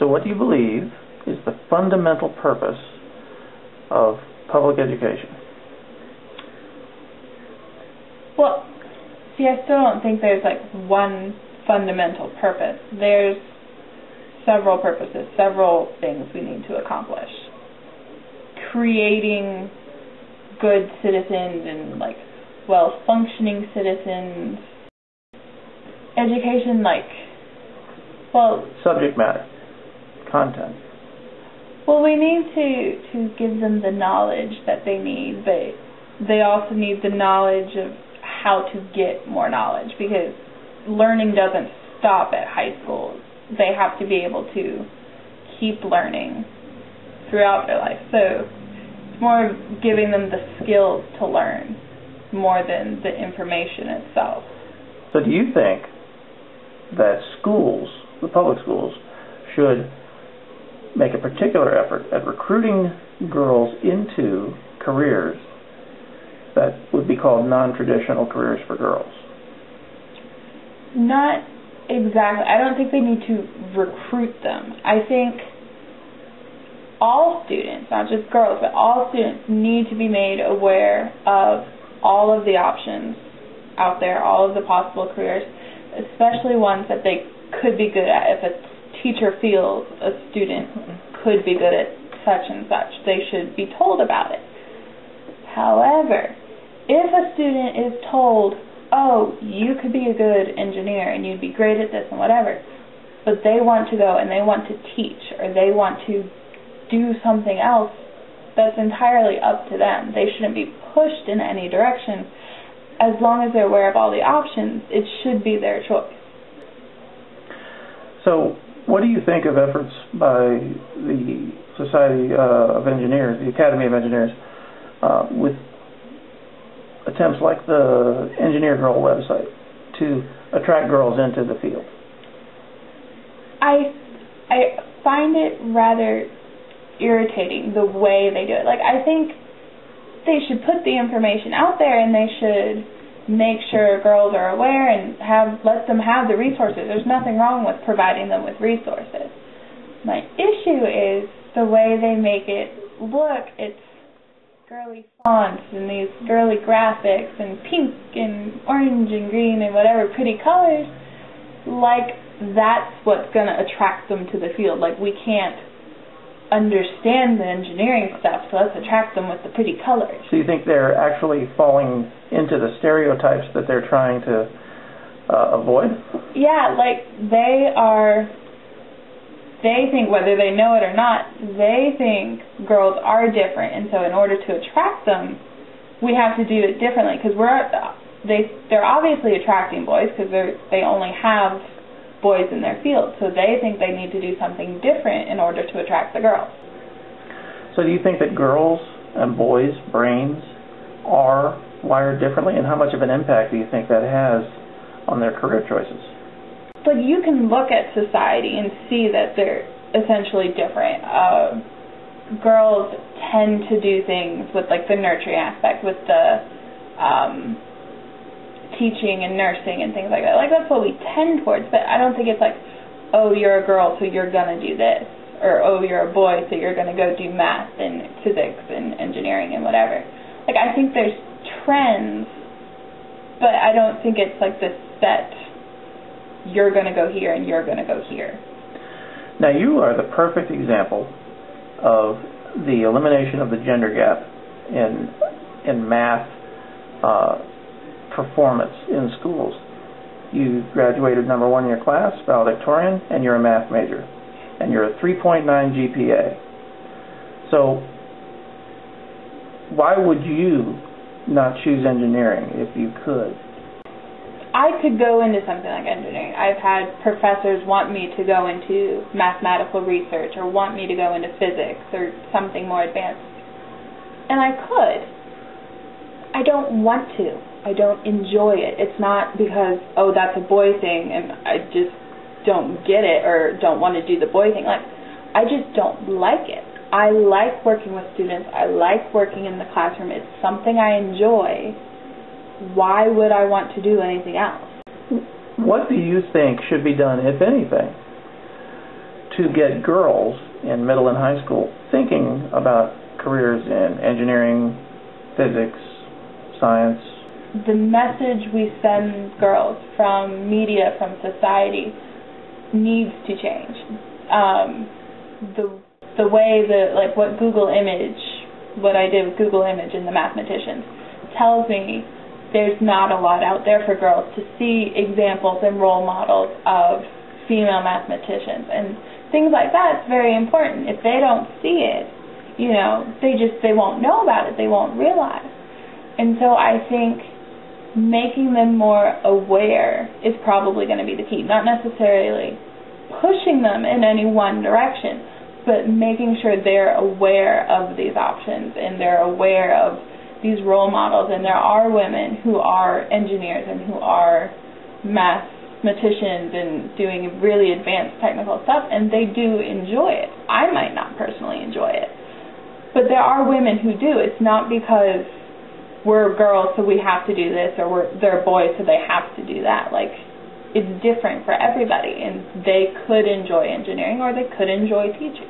So what do you believe is the fundamental purpose of public education? Well, see, I still don't think there's like one fundamental purpose. There's several purposes, several things we need to accomplish. Creating good citizens and like well-functioning citizens. Education, like, well... Subject matter. Content. Well, we need to give them the knowledge that they need, but they also need the knowledge of how to get more knowledge, because learning doesn't stop at high school. They have to be able to keep learning throughout their life. So it's more of giving them the skills to learn more than the information itself. So do you think that schools, the public schools, should make a particular effort at recruiting girls into careers that would be called non-traditional careers for girls? Not exactly. I don't think they need to recruit them. I think all students, not just girls, but all students need to be made aware of all of the options out there, all of the possible careers, especially ones that they could be good at. If a teacher feels a student could be good at such and such, they should be told about it. However, if a student is told, oh, you could be a good engineer and you'd be great at this and whatever, but they want to go and they want to teach or they want to do something else, that's entirely up to them. They shouldn't be pushed in any direction. As long as they're aware of all the options, it should be their choice. So what do you think of efforts by the Society of Engineers, the Academy of Engineers, with attempts like the Engineer Girl website to attract girls into the field? I find it rather irritating the way they do it. Like, I think they should put the information out there and they should make sure girls are aware and let them have the resources. There's nothing wrong with providing them with resources. My issue is the way they make it look. It's girly fonts and these girly graphics and pink and orange and green and whatever pretty colors, like that's what's going to attract them to the field. Like, we can't understand the engineering stuff, so let's attract them with the pretty colors. So you think they're actually falling into the stereotypes that they're trying to avoid? Yeah, like they think, whether they know it or not, they think girls are different, and so in order to attract them, we have to do it differently, because they're obviously attracting boys because they only have boys in their field, so they think they need to do something different in order to attract the girls. So do you think that girls and boys' brains are wired differently, and how much of an impact do you think that has on their career choices? But you can look at society and see that they're essentially different. Girls tend to do things with like the nurturing aspect, with the teaching and nursing and things like that. Like, that's what we tend towards, but I don't think it's like, oh, you're a girl, so you're going to do this, or oh, you're a boy, so you're going to go do math and physics and engineering and whatever. Like, I think there's trends, but I don't think it's like this set, you're going to go here and you're going to go here. Now, you are the perfect example of the elimination of the gender gap in math performance in schools. You graduated number one in your class, valedictorian, and you're a math major, and you're a 3.9 GPA. So why would you not choose engineering if you could? I could go into something like engineering. I've had professors want me to go into mathematical research or want me to go into physics or something more advanced. And I could. I don't want to. I don't enjoy it. It's not because, oh, that's a boy thing and I just don't get it or don't want to do the boy thing. Like, I just don't like it. I like working with students. I like working in the classroom. It's something I enjoy. Why would I want to do anything else? What do you think should be done, if anything, to get girls in middle and high school thinking about careers in engineering, physics, science. The message we send girls from media, from society, needs to change. The way that, like, what I did with Google Image and the mathematicians tells me there's not a lot out there for girls to see examples and role models of female mathematicians, and things like that. It's very important. If they don't see it, they won't know about it, they won't realize. And so I think making them more aware is probably going to be the key. Not necessarily pushing them in any one direction, but making sure they're aware of these options and they're aware of these role models. And there are women who are engineers and who are mathematicians and doing really advanced technical stuff, and they do enjoy it. I might not personally enjoy it, but there are women who do. It's not because we're girls so we have to do this, or they're boys so they have to do that. Like, it's different for everybody, and they could enjoy engineering or they could enjoy teaching.